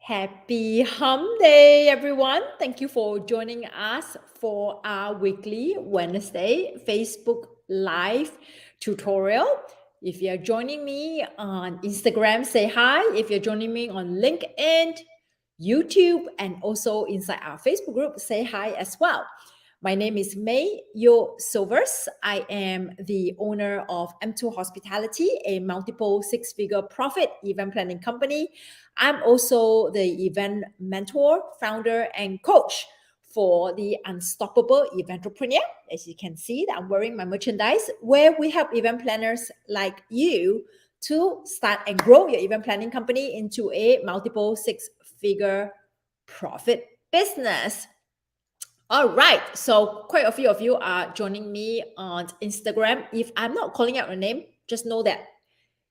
Happy Hum Day, everyone. Thank you for joining us for our weekly Wednesday Facebook Live tutorial. If you're joining me on Instagram, say hi. If you're joining me on LinkedIn, YouTube, and also inside our Facebook group, say hi as well. My name is May Yo Silvers. I am the owner of M2 Hospitality, a multiple six-figure profit event planning company. I'm also the event mentor, founder, and coach for the Unstoppable Eventrepreneur. As you can see, that I'm wearing my merchandise, where we help event planners like you to start and grow your event planning company into a multiple six-figure profit business. All right, so quite a few of you are joining me on Instagram. If I'm not calling out your name, just know that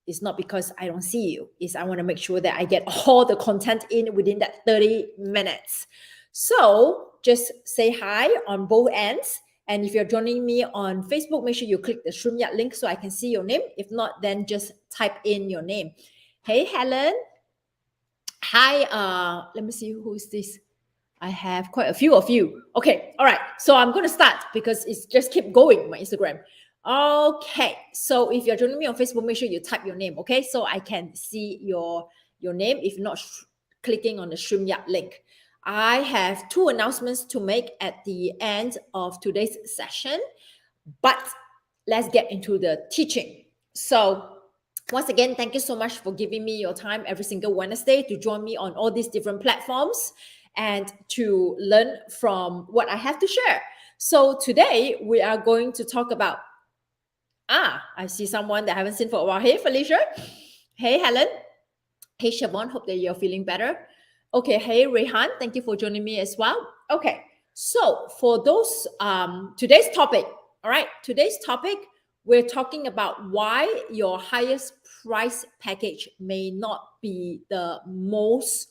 it's not because I don't see you. It's I want to make sure that I get all the content in within that 30 minutes. So just say hi on both ends. And if you're joining me on Facebook, make sure you click the StreamYard link so I can see your name. If not, then just type in your name. Hey, Helen. Hi, let me see who is this. I have quite a few of you. Okay, all right. So I'm going to start because it's just keep going, my Instagram. Okay, so if you're joining me on Facebook, make sure you type your name, okay? So I can see your name if you're not clicking on the StreamYard link. I have two announcements to make at the end of today's session, but let's get into the teaching. So once again, thank you so much for giving me your time every single Wednesday to join me on all these different platforms and to learn from what I have to share. So today we are going to talk about, I see someone that I haven't seen for a while. Hey, Felicia. Hey, Helen. Hey, Siobhan. Hope that you're feeling better. Okay. Hey, Rehan. Thank you for joining me as well. Okay. So for those, today's topic, all right, today's topic, we're talking about why your highest price package may not be the most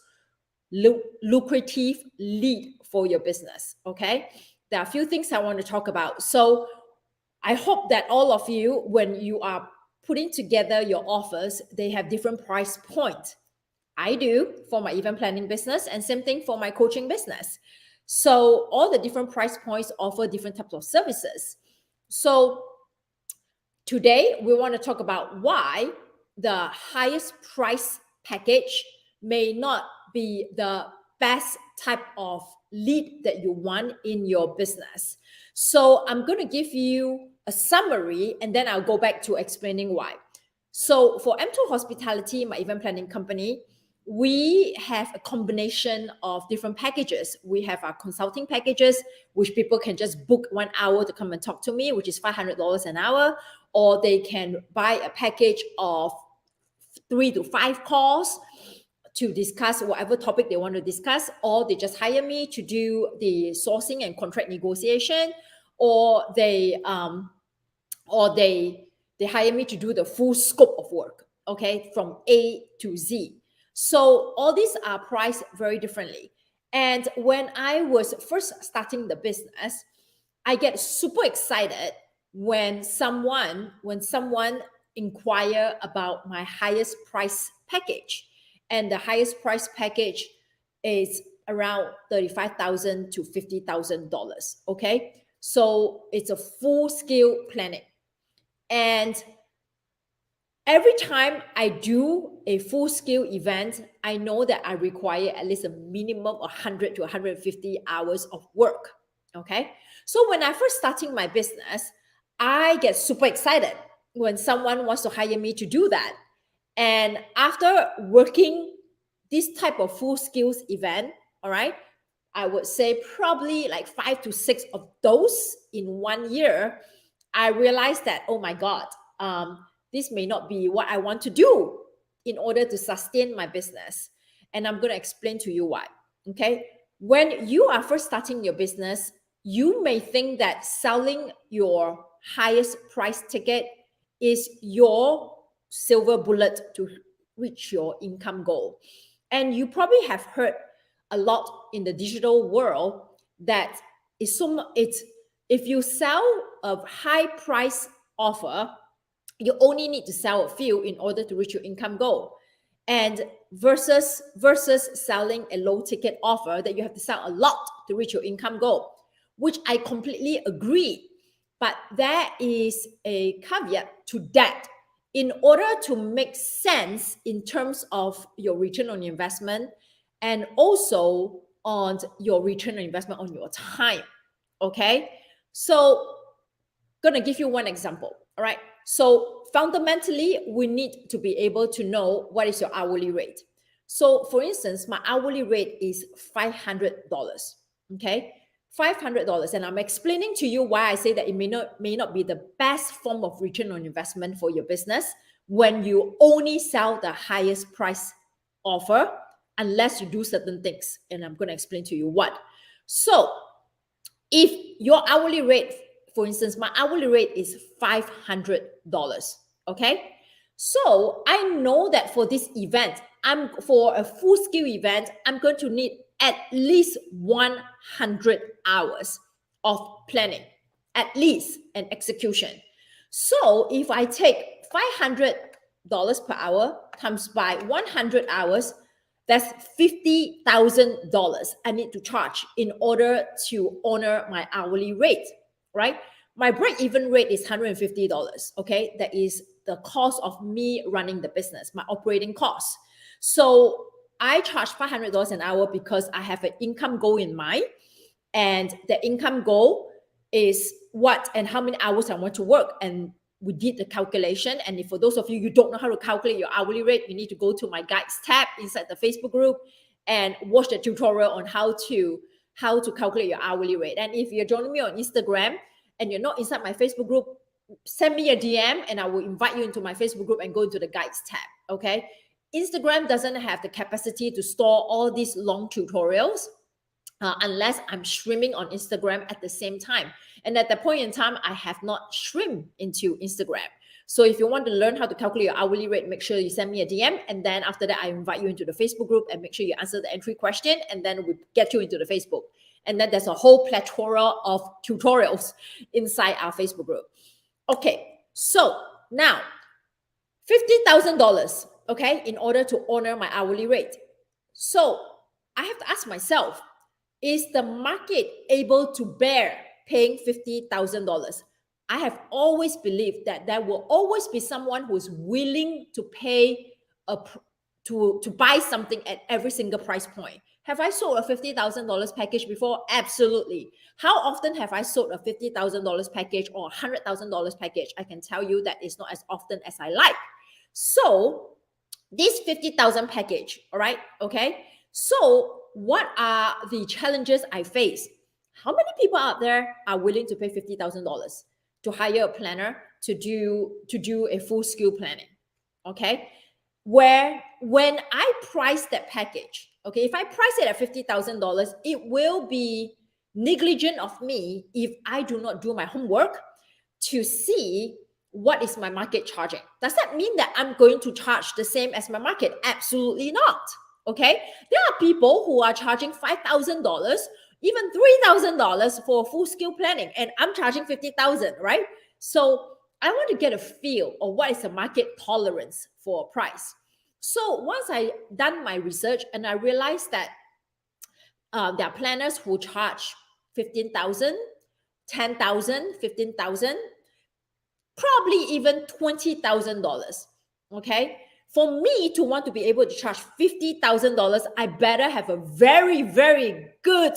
lucrative lead for your business. Okay, there are a few things I want to talk about. So I hope that all of you, when you are putting together your offers, they have different price points. I do for my event planning business, and same thing for my coaching business. So all the different price points offer different types of services. So today we want to talk about why the highest price package may not be the best type of lead that you want in your business. So I'm going to give you a summary and then I'll go back to explaining why. So for M2 Hospitality, my event planning company, we have a combination of different packages. We have our consulting packages, which people can just book 1 hour to come and talk to me, which is $500 an hour, or they can buy a package of 3 to 5 calls to discuss whatever topic they want to discuss, or they just hire me to do the sourcing and contract negotiation, or they hire me to do the full scope of work, okay, from A to Z. So all these are priced very differently. And when I was first starting the business, I get super excited when someone inquire about my highest price package. And the highest price package is around $35,000 to $50,000. Okay, so it's a full scale planning. And every time I do a full scale event, I know that I require at least a minimum of 100 to 150 hours of work. Okay, so when I first starting my business, I get super excited when someone wants to hire me to do that. And after working this type of full skills event, all right, I would say probably like 5 to 6 of those in 1 year, I realized that, oh my God, this may not be what I want to do in order to sustain my business. And I'm going to explain to you why. Okay. When you are first starting your business, you may think that selling your highest price ticket is your silver bullet to reach your income goal. And you probably have heard a lot in the digital world that it's if you sell a high price offer, you only need to sell a few in order to reach your income goal. and versus selling a low ticket offer that you have to sell a lot to reach your income goal, which I completely agree. But there is a caveat to that. In order to make sense in terms of your return on investment and also on your return on investment on your time. Okay, so gonna give you one example. All right, so fundamentally we need to be able to know what is your hourly rate. So for instance, my hourly rate is $500. Okay, $500, and I'm explaining to you why I say that it may not be the best form of return on investment for your business when you only sell the highest price offer, unless you do certain things, and I'm going to explain to you what. So if your hourly rate, for instance, my hourly rate is $500, okay? So I know that for this event, for a full scale event, I'm going to need at least 100 hours of planning, at least, and execution. So if I take $500 per hour times by 100 hours, that's $50,000 I need to charge in order to honor my hourly rate, right? My break-even rate is $150, okay? That is the cost of me running the business, my operating costs. So I charge $500 an hour because I have an income goal in mind, and the income goal is what and how many hours I want to work. And we did the calculation. And if for those of you who don't know how to calculate your hourly rate, you need to go to my guides tab inside the Facebook group and watch the tutorial on how to calculate your hourly rate. And if you're joining me on Instagram and you're not inside my Facebook group, send me a DM and I will invite you into my Facebook group and go into the guides tab. Okay. Instagram doesn't have the capacity to store all these long tutorials. Unless I'm streaming on Instagram at the same time. And at that point in time, I have not streamed into Instagram. So if you want to learn how to calculate your hourly rate, make sure you send me a DM. And then after that, I invite you into the Facebook group and make sure you answer the entry question. And then we get you into the Facebook. And then there's a whole plethora of tutorials inside our Facebook group. Okay, so now $50,000, okay, in order to honor my hourly rate. So I have to ask myself, is the market able to bear paying $50,000? I have always believed that there will always be someone who is willing to pay to buy something at every single price point. Have I sold a $50,000 package before? Absolutely. How often have I sold a $50,000 package or $100,000 package? I can tell you that it's not as often as I like. So this 50,000 package, all right, okay? So what are the challenges I face? How many people out there are willing to pay $50,000 to hire a planner to do a full scale planning? Okay, where when I price that package, okay, if I price it at $50,000, it will be negligent of me if I do not do my homework to see what is my market charging. Does that mean that I'm going to charge the same as my market? Absolutely not. Okay, there are people who are charging $5,000, even $3,000 for full scale planning, and I'm charging $50,000, right? So I want to get a feel of what is the market tolerance for a price. So once I done my research and I realized that there are planners who charge $15,000, $10,000, $15,000, probably even $20,000. Okay. For me to want to be able to charge $50,000, I better have a very, very good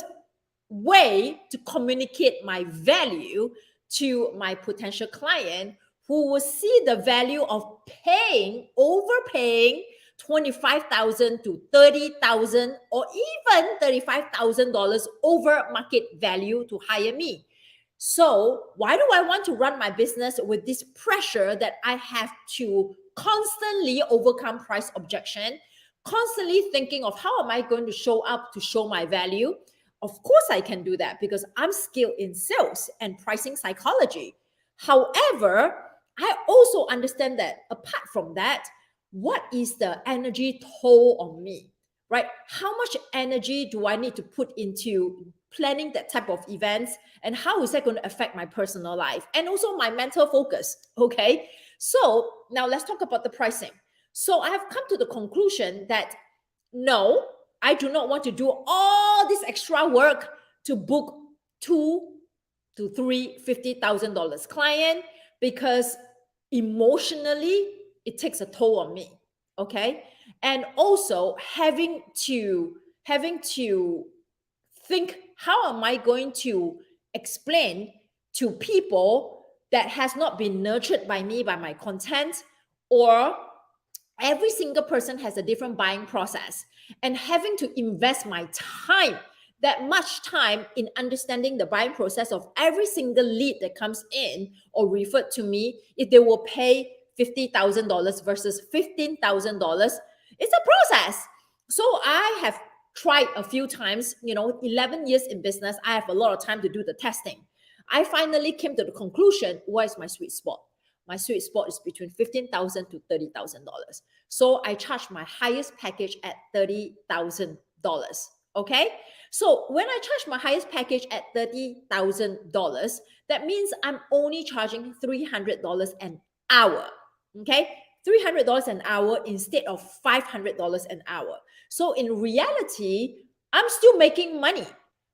way to communicate my value to my potential client, who will see the value of overpaying $25,000 to $30,000 or even $35,000 over market value to hire me. So why do I want to run my business with this pressure that I have to constantly overcome price objection, constantly thinking of how am I going to show up to show my value? Of course I can do that because I'm skilled in sales and pricing psychology. However, I also understand that apart from that, what is the energy toll on me, right? How much energy do I need to put into planning that type of events, and how is that going to affect my personal life and also my mental focus? Okay, so now let's talk about the pricing. So I have come to the conclusion that no, I do not want to do all this extra work to book $2 to $3, $50,000 client, because emotionally it takes a toll on me. Okay. And also having to think, how am I going to explain to people that has not been nurtured by me, by my content, or every single person has a different buying process, and having to invest my time, that much time, in understanding the buying process of every single lead that comes in or referred to me, if they will pay $50,000 versus $15,000, it's a process. So I have tried a few times, 11 years in business, I have a lot of time to do the testing. I finally came to the conclusion, what is my sweet spot? My sweet spot is between $15,000 to $30,000. So I charge my highest package at $30,000. Okay. So when I charge my highest package at $30,000, that means I'm only charging $300 an hour. Okay. $300 an hour instead of $500 an hour. So in reality, I'm still making money,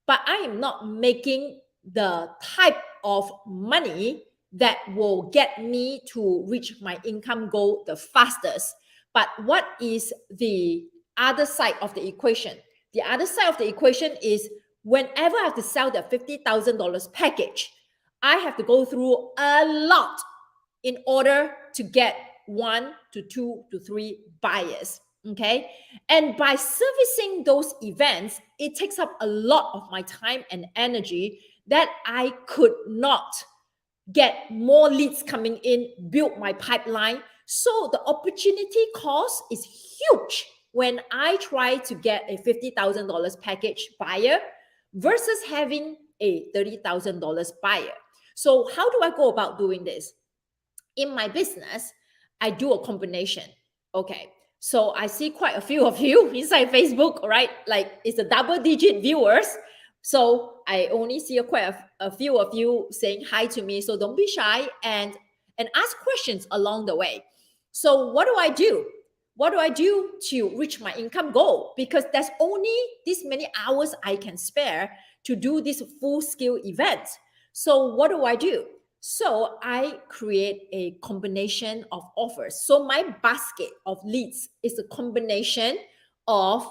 but I am not making the type of money that will get me to reach my income goal the fastest. But what is the other side of the equation? The other side of the equation is, whenever I have to sell the $50,000 package, I have to go through a lot in order to get 1 to 2 to 3 buyers. Okay. And by servicing those events, it takes up a lot of my time and energy that I could not get more leads coming in, build my pipeline. So the opportunity cost is huge when I try to get a $50,000 package buyer versus having a $30,000 buyer. So how do I go about doing this? In my business, I do a combination. Okay. So I see quite a few of you inside Facebook, right? Like it's a double-digit viewers. So I only see quite a few of you saying hi to me. So don't be shy and ask questions along the way. So what do I do? What do I do to reach my income goal? Because there's only this many hours I can spare to do this full-scale event. So what do I do? So I create a combination of offers. So my basket of leads is a combination of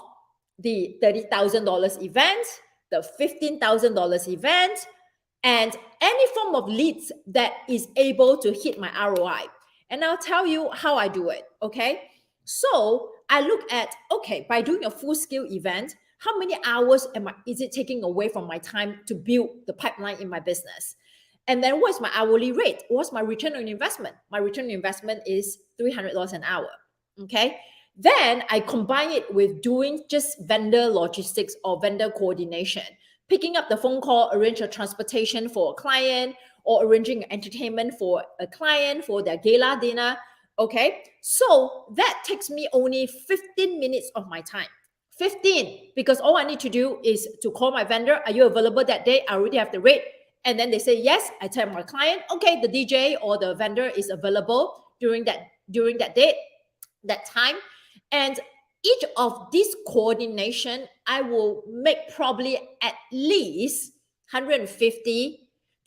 the $30,000 event, the $15,000 event, and any form of leads that is able to hit my ROI. And I'll tell you how I do it, okay? So I look at, okay, by doing a full-scale event, how many hours is it taking away from my time to build the pipeline in my business? And then what's my hourly rate? What's my return on investment? My return on investment is $300 an hour, okay? Then I combine it with doing just vendor logistics or vendor coordination, picking up the phone call, arrange a transportation for a client, or arranging entertainment for a client for their gala dinner. Okay, so that takes me only 15 minutes of my time. 15, because all I need to do is to call my vendor. Are you available that day? I already have the rate. And then they say yes. I tell my client, okay, the DJ or the vendor is available during that date, that time. And each of these coordination, I will make probably at least $150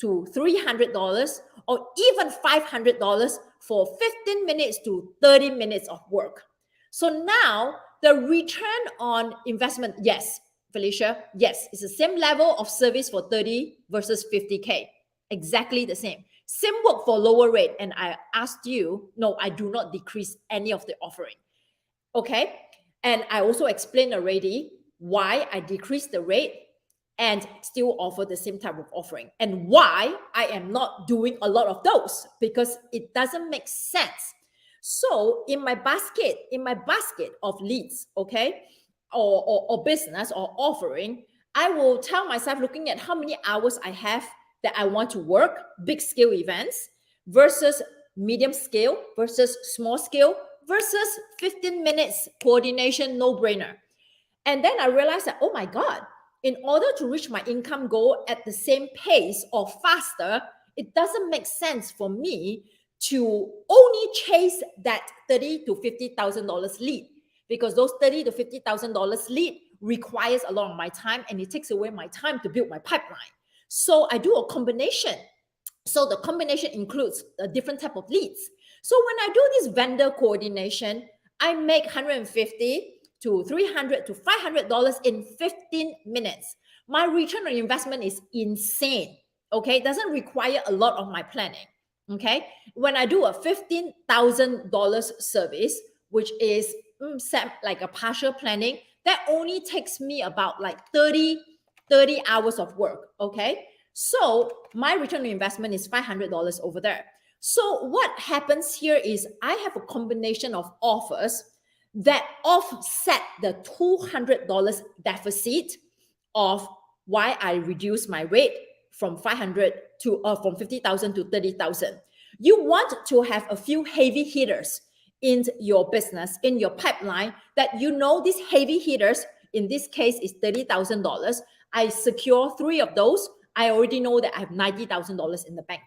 to $300 or even $500 for 15 minutes to 30 minutes of work. So now the return on investment, yes, Felicia, yes, it's the same level of service for 30 versus 50K. Exactly the same. Same work for lower rate. And I asked you, no, I do not decrease any of the offering. Okay. And I also explained already why I decreased the rate and still offer the same type of offering, and why I am not doing a lot of those, because it doesn't make sense. So in my basket of leads, okay, or business or offering, I will tell myself, looking at how many hours I have that I want to work, big scale events versus medium scale versus small scale versus 15 minutes coordination, no brainer. And then I realized that, oh my God, in order to reach my income goal at the same pace or faster, it doesn't make sense for me to only chase that $30,000 to $50,000 lead, because those $30,000 to $50,000 lead requires a lot of my time, and it takes away my time to build my pipeline. So I do a combination. So the combination includes a different type of leads. So when I do this vendor coordination, I make $150 to $300 to $500 in 15 minutes. My return on investment is insane. Okay, it doesn't require a lot of my planning. Okay, when I do a $15,000 service, which is like a partial planning, that only takes me about like 30 hours of work. Okay, so my return on investment is $500 over there. So what happens here is I have a combination of offers that offset the $200 deficit of why I reduce my rate from 500 to from 50,000 to 30,000. You want to have a few heavy hitters in your business, in your pipeline, that you know these heavy hitters, in this case is $30,000. I secure 3 of those. I already know that I have $90,000 in the bank.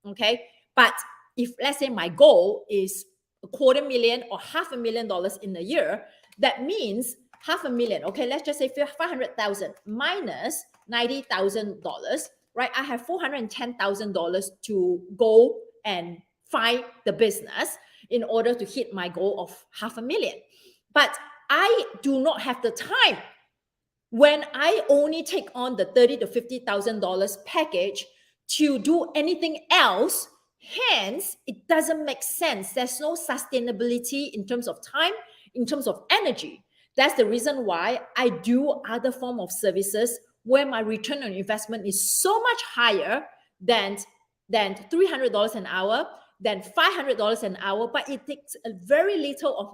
Okay. But if let's say my goal is $250,000 or $500,000 in a year, that means $500,000. Okay, let's just say 500,000 minus $90,000, right? I have $410,000 to go and find the business in order to hit my goal of $500,000. But I do not have the time when I only take on the $30,000 to $50,000 package to do anything else. Hence, it doesn't make sense. There's no sustainability in terms of time, in terms of energy. That's the reason why I do other form of services where my return on investment is so much higher than $300 an hour, than $500 an hour, but it takes a very little of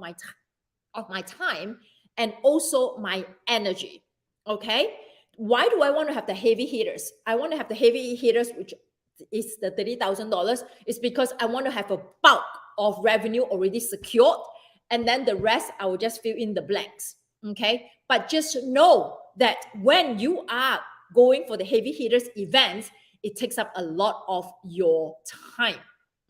my time and also my energy. Okay, why do I want to have the heavy hitters? I want to have the heavy hitters, which is the $30,000, is because I want to have a bulk of revenue already secured, and then the rest I will just fill in the blanks. Okay, but just know that when you are going for the heavy hitters events, it takes up a lot of your time.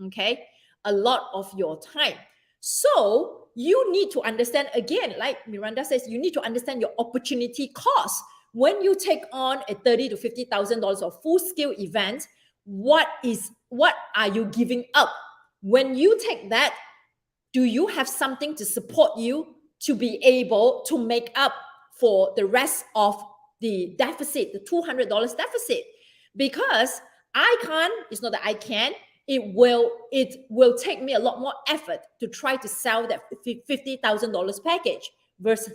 Okay, a lot of your time. So you need to understand, again, like Miranda says, you need to understand your opportunity cost. When you take on a $30,000 to $50,000 of full-scale event, what are you giving up? When you take that, do you have something to support you to be able to make up for the rest of the deficit, the $200 deficit? Because I can't, it's not that I can, it will take me a lot more effort to try to sell that $50,000 package versus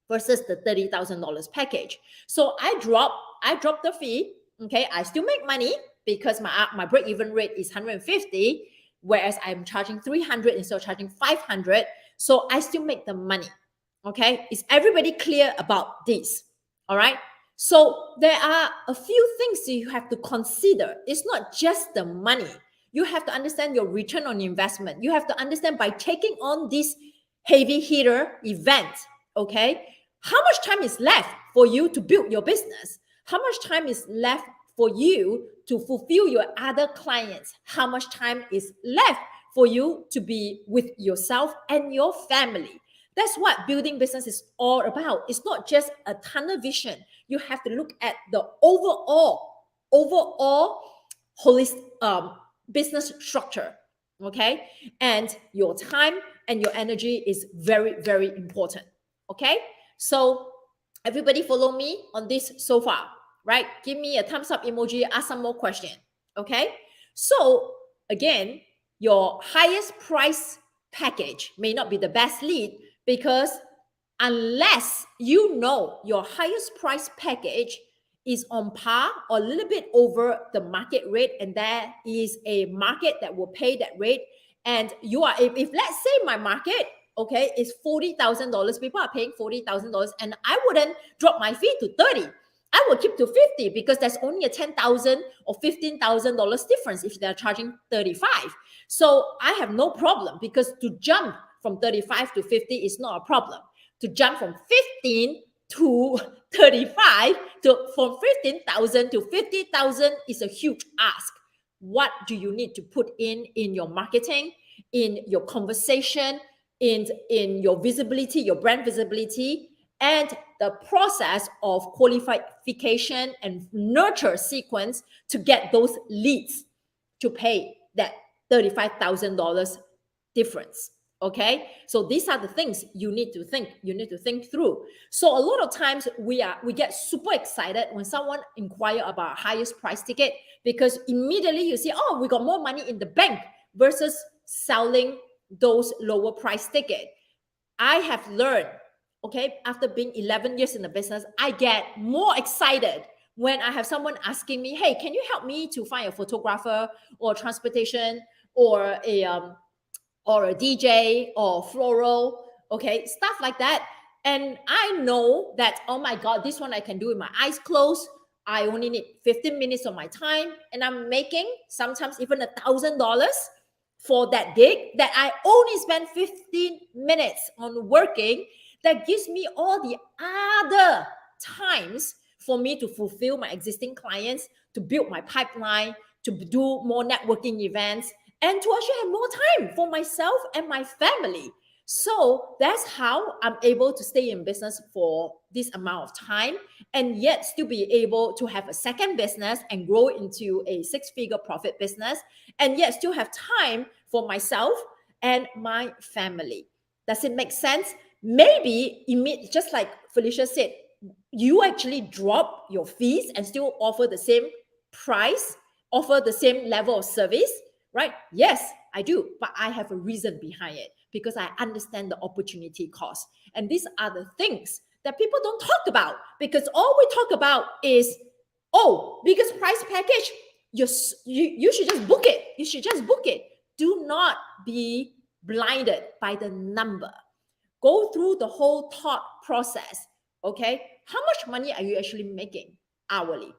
the $30,000 package. So I drop the fee. Okay, I still make money because my break-even rate is 150, whereas I'm charging 300 instead of charging 500. So I still make the money. Okay, is everybody clear about this? All right. So there are a few things that you have to consider. It's not just the money. You have to understand your return on investment. You have to understand, by taking on this heavy hitter event, okay, how much time is left for you to build your business? How much time is left for you to fulfill your other clients? How much time is left for you to be with yourself and your family? That's what building business is all about. It's not just a tunnel vision. You have to look at the overall holistic business structure, okay? And your time and your energy is very, very important, okay? So everybody follow me on this so far, right? Give me a thumbs up emoji, ask some more question, okay? So again, your highest price package may not be the best lead, because unless you know your highest price package is on par or a little bit over the market rate, and there is a market that will pay that rate, and you are, if let's say my market, okay, is $40,000, people are paying $40,000, and I wouldn't drop my fee to 30. I will keep to 50, because there's only a $10,000 or $15,000 difference if they're charging 35. So I have no problem, because to jump from 35 to 50 is not a problem. To jump from 15 to 35 from 15,000 to 50,000 is a huge ask. what do you need to put in your marketing, in your conversation, in your visibility, your brand visibility, and the process of qualification and nurture sequence to get those leads to pay that $35,000 difference. Okay, so these are the things you need to think through. So a lot of times we get super excited when someone inquire about highest price ticket, because immediately you see, oh, we got more money in the bank versus selling those lower price ticket. I have learned, okay, after being 11 years in the business, I get more excited when I have someone asking me, hey, can you help me to find a photographer or transportation or a DJ or floral, okay, stuff like that. And I know that, oh my God, this one I can do with my eyes closed. I only need 15 minutes of my time, and I'm making sometimes even $1,000 for that gig that I only spend 15 minutes on working. That gives me all the other times for me to fulfill my existing clients, to build my pipeline, to do more networking events, and to actually have more time for myself and my family. So that's how I'm able to stay in business for this amount of time, and yet still be able to have a second business and grow into a six-figure profit business, and yet still have time for myself and my family. Does it make sense? Maybe, just like Felicia said, you actually drop your fees and still offer the same price, offer the same level of service, right? Yes, I do, but I have a reason behind it because I understand the opportunity cost. And these are the things that people don't talk about, because all we talk about is, oh, biggest price package, you should just book it. You should just book it. Do not be blinded by the number. Go through the whole thought process, okay? How much money are you actually making hourly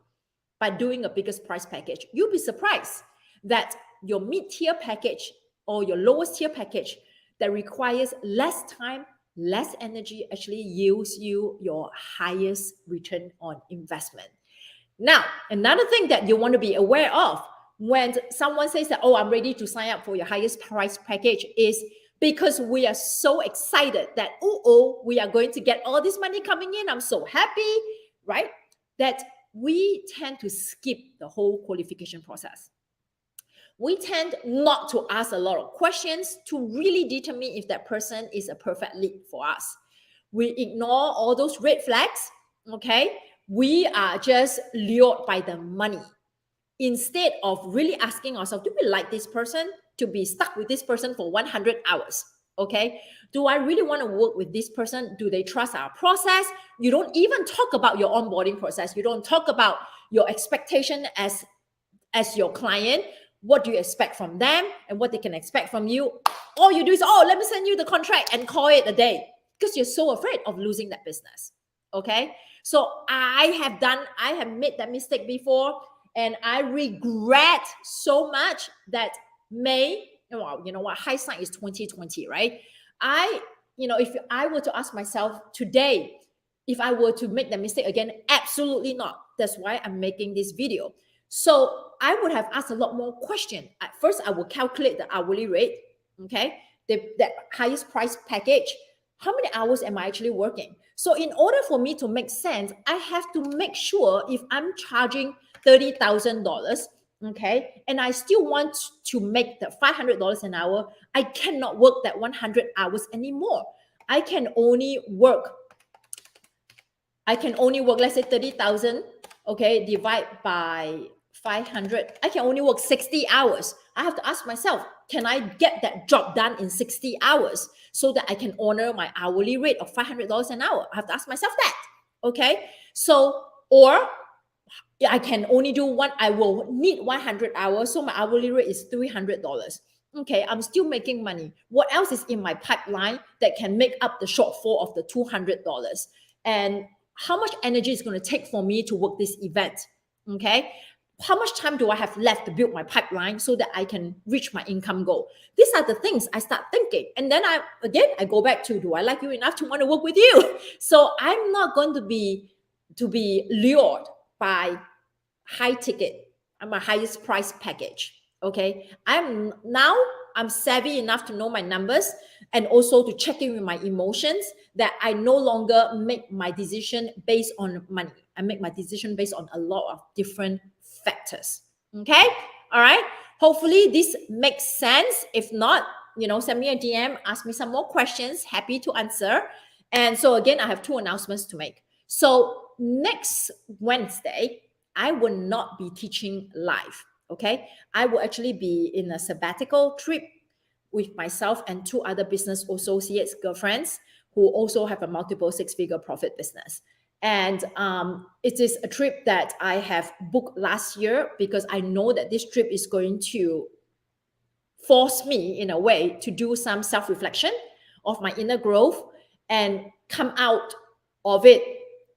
by doing a biggest price package? You'll be surprised that your mid-tier package or your lowest tier package that requires less time, less energy, actually yields you your highest return on investment. Now, another thing that you want to be aware of when someone says that, oh, I'm ready to sign up for your highest price package, is because we are so excited that, we are going to get all this money coming in. I'm so happy, right? That we tend to skip the whole qualification process. We tend not to ask a lot of questions to really determine if that person is a perfect lead for us. We ignore all those red flags, okay? We are just lured by the money instead of really asking ourselves, do we like this person? To be stuck with this person for 100 hours, okay? Do I really want to work with this person? Do they trust our process? You don't even talk about your onboarding process. You don't talk about your expectation as your client. What do you expect from them and what they can expect from you? All you do is, let me send you the contract and call it a day, because you're so afraid of losing that business, okay? So I have made that mistake before, and I regret so much that you know what, hindsight is 2020, right? If I were to ask myself today, if I were to make that mistake again, absolutely not. That's why I'm making this video. So I would have asked a lot more questions. At first, I will calculate the hourly rate, okay? That highest price package. How many hours am I actually working? So in order for me to make sense, I have to make sure if I'm charging $30,000, okay, and I still want to make the $500 an hour, I cannot work that 100 hours anymore. I can only work, let's say 30,000, okay, divide by 500. I can only work 60 hours. I have to ask myself, can I get that job done in 60 hours so that I can honor my hourly rate of $500 an hour? I have to ask myself that, okay? So, or I can only I will need 100 hours, so my hourly rate is $300. Okay, I'm still making money. What else is in my pipeline that can make up the shortfall of the $200? And how much energy is going to take for me to work this event? Okay, how much time do I have left to build my pipeline so that I can reach my income goal? These are the things I start thinking. And then I go back to, do I like you enough to want to work with you? So I'm not going to be lured by high ticket. my highest price package. Okay, I'm savvy enough to know my numbers and also to check in with my emotions, that I no longer make my decision based on money. I make my decision based on a lot of different factors. Okay, all right. Hopefully this makes sense. If not, send me a DM, ask me some more questions. Happy to answer. And so again, I have 2 announcements to make. So next Wednesday, I will not be teaching live. Okay, I will actually be in a sabbatical trip with myself and 2 other business associates, girlfriends, who also have a multiple 6-figure profit business. And it is a trip that I have booked last year because I know that this trip is going to force me in a way to do some self-reflection of my inner growth and come out of it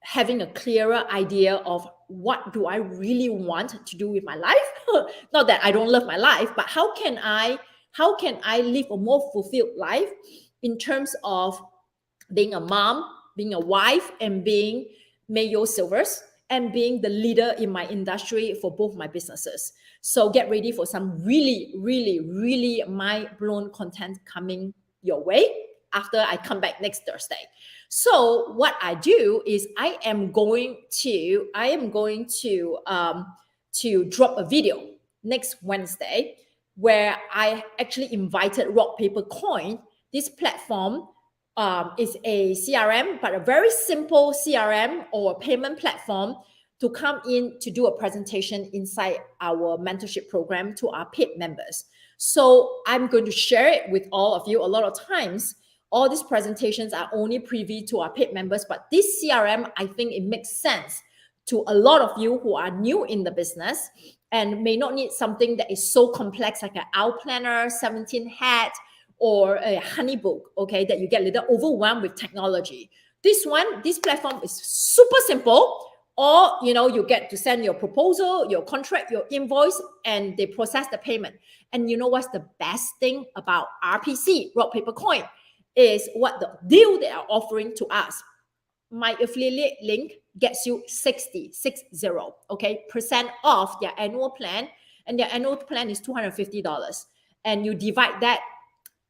having a clearer idea of what do I really want to do with my life. Not that I don't love my life, but how can I live a more fulfilled life in terms of being a mom, being a wife, and being Mayo Silvers, and being the leader in my industry for both my businesses. So get ready for some really, really, really mind-blown content coming your way after I come back next Thursday. So what I do is I am going to drop a video next Wednesday where I actually invited Rock Paper Coin. This platform is a CRM, but a very simple CRM or payment platform, to come in to do a presentation inside our mentorship program to our paid members. So I'm going to share it with all of you. A lot of times, all these presentations are only privy to our paid members, but this CRM, I think it makes sense to a lot of you who are new in the business and may not need something that is so complex like an Owl Planner, 17 Hat, or a Honeybook, okay, that you get a little overwhelmed with technology. This platform is super simple. Or, you get to send your proposal, your contract, your invoice, and they process the payment. And you know what's the best thing about RPC, Rock Paper Coin, is what the deal they are offering to us. My affiliate link gets you 60, okay, percent off their annual plan. And their annual plan is $250. And you divide that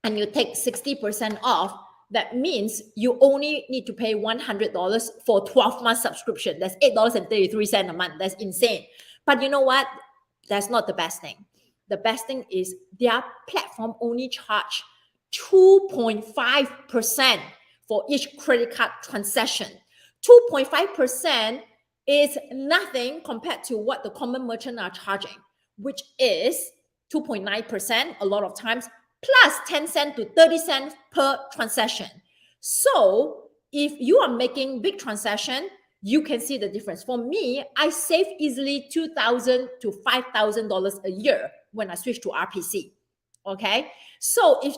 and you take 60% off. That means you only need to pay $100 for 12-month subscription. That's $8.33 a month. That's insane. But you know what? That's not the best thing. The best thing is their platform only charge 2.5% for each credit card transaction. 2.5% is nothing compared to what the common merchant are charging, which is 2.9% a lot of times, plus 10 cents to 30 cents per transaction. So if you are making big transaction, you can see the difference. For me, I save easily $2,000 to $5,000 a year when I switch to RPC. Okay, so if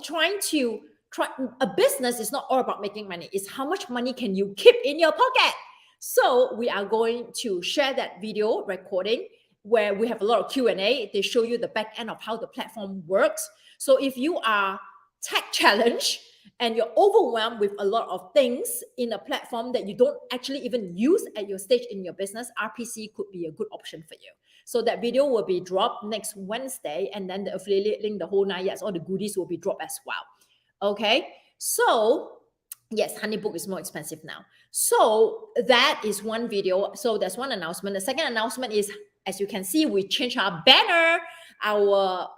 a business is not all about making money, it's how much money can you keep in your pocket. So we are going to share that video recording where we have a lot of Q&A. They show you the back end of how the platform works. So if you are tech challenged and you're overwhelmed with a lot of things in a platform that you don't actually even use at your stage in your business, RPC could be a good option for you. So that video will be dropped next Wednesday, and then the affiliate link, the whole 9 yards, all the goodies will be dropped as well. Okay, so yes, Honeybook is more expensive now. So that is one video. So that's one announcement. The second announcement is, as you can see, we changed our banner. Our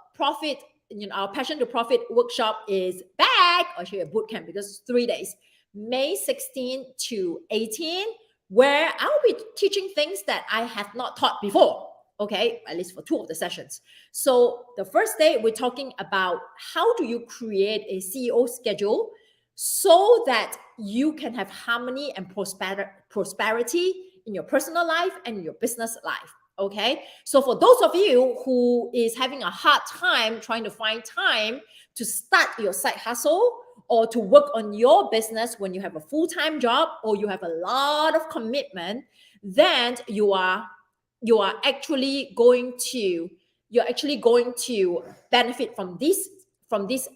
our Passion to Profit workshop is back, or actually a boot camp, because it's 3 days, May 16 to 18, where I'll be teaching things that I have not taught before. Okay, at least for 2 of the sessions. So the first day, we're talking about how do you create a CEO schedule so that you can have harmony and prosperity in your personal life and your business life. Okay, so for those of you who is having a hard time trying to find time to start your side hustle or to work on your business when you have a full-time job or you have a lot of commitment, then you are actually going to benefit from this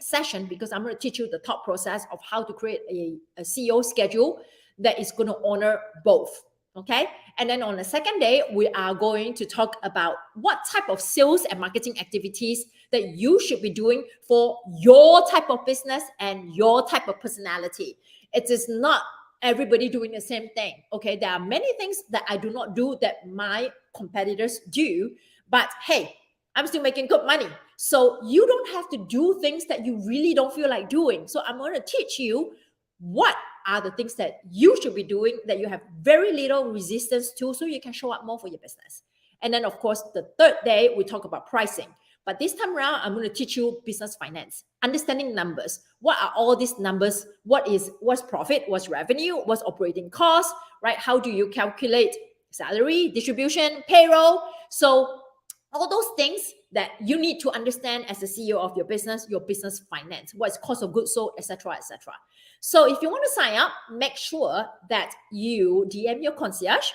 session, because I'm going to teach you the thought process of how to create a CEO schedule that is going to honor both. Okay. And then on the second day, we are going to talk about what type of sales and marketing activities that you should be doing for your type of business and your type of personality. It is not everybody doing the same thing. Okay. There are many things that I do not do that my competitors do, but hey, I'm still making good money. So you don't have to do things that you really don't feel like doing. So I'm going to teach you what are the things that you should be doing that you have very little resistance to, so you can show up more for your business. And then, of course, the third day, we talk about pricing. But this time around, I'm going to teach you business finance, understanding numbers. What are all these numbers? What's profit? What's revenue? What's operating cost? Right? How do you calculate salary, distribution, payroll? So all those things that you need to understand as the CEO of your business finance, what's cost of goods sold, etc., etc. So if you want to sign up, make sure that you DM your concierge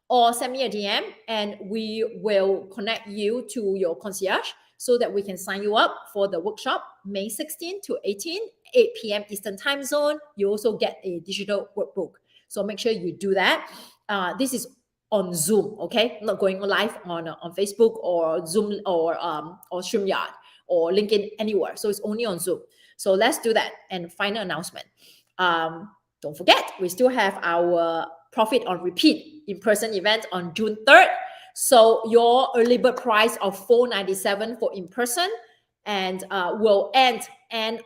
or send me a DM, and we will connect you to your concierge so that we can sign you up for the workshop May 16 to 18, 8 p.m. Eastern time zone. You also get a digital workbook. So make sure you do that. This is on Zoom, okay? I'm not going live on Facebook or Zoom or StreamYard or LinkedIn anywhere. So it's only on Zoom. So let's do that. And final announcement. Don't forget, we still have our Profit on Repeat in-person event on June 3rd. So your early bird price of $497 for in-person and will end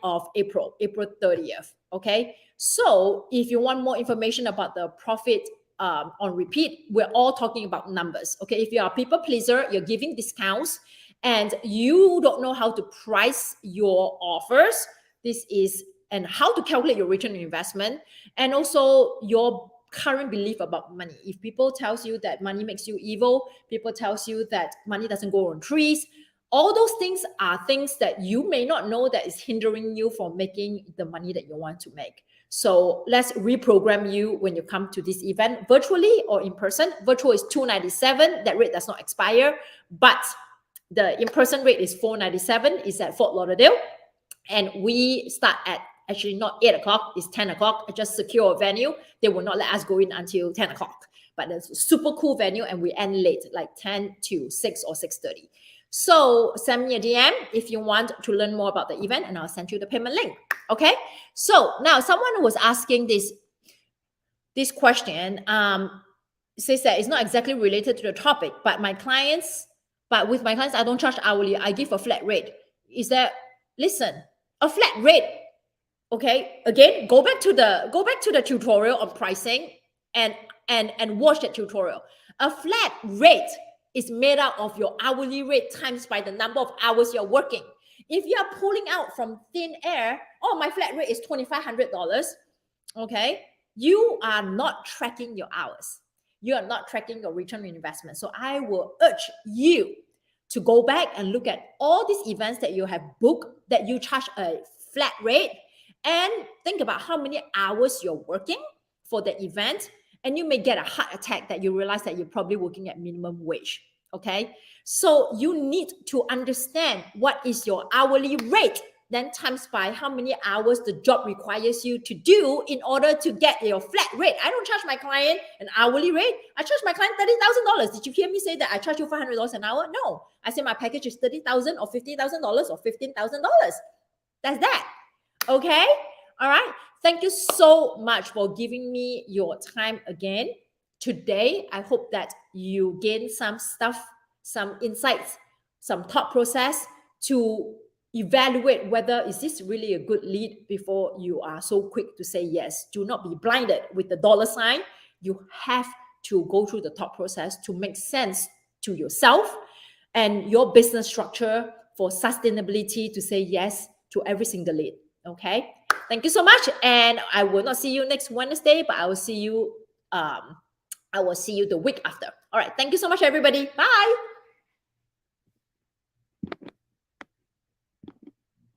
of April 30th, okay? So if you want more information about the Profit on Repeat, we're all talking about numbers, okay? If you're a people pleaser, you're giving discounts, and you don't know how to price your offers, this is, and how to calculate your return on investment, and also your current belief about money. If people tells you that money makes you evil, people tells you that money doesn't grow on trees, all those things are things that you may not know that is hindering you from making the money that you want to make. So let's reprogram you when you come to this event, virtually or in person. Virtual is $297. That rate does not expire, but the in-person rate is $497. It's at Fort Lauderdale, and we start at actually not 8 o'clock, it's 10 o'clock. I just secure a venue. They will not let us go in until 10 o'clock. But it's a super cool venue, and we end late, like 10 to 6 or 6:30. So send me a DM if you want to learn more about the event, and I'll send you the payment link. Okay. So now someone was asking this question. Says that it's not exactly related to the topic, but with my clients, I don't charge hourly. I give a flat rate. Is that, listen, a flat rate? Okay. Again, go back to the tutorial on pricing and watch that tutorial. A flat rate is made out of your hourly rate times by the number of hours you're working. If you are pulling out from thin air, oh, my flat rate is $2,500, okay, you are not tracking your hours. You are not tracking your return on investment. So I will urge you to go back and look at all these events that you have booked that you charge a flat rate, and think about how many hours you're working for the event. And you may get a heart attack that you realize that you're probably working at minimum wage, okay? So you need to understand what is your hourly rate, then times by how many hours the job requires you to do in order to get your flat rate. I don't charge my client an hourly rate. I charge my client $30,000. Did you hear me say that I charge you $500 an hour? No, I say my package is $30,000 or $50,000 or $15,000. That's that, okay? All right. Thank you so much for giving me your time again today. I hope that you gain some stuff, some insights, some thought process to evaluate whether is this really a good lead before you are so quick to say yes. Do not be blinded with the dollar sign. You have to go through the thought process to make sense to yourself and your business structure for sustainability to say yes to every single lead. Okay. Thank you so much. And I will not see you next Wednesday, but I will see you the week after. All right. Thank you so much, everybody. Bye.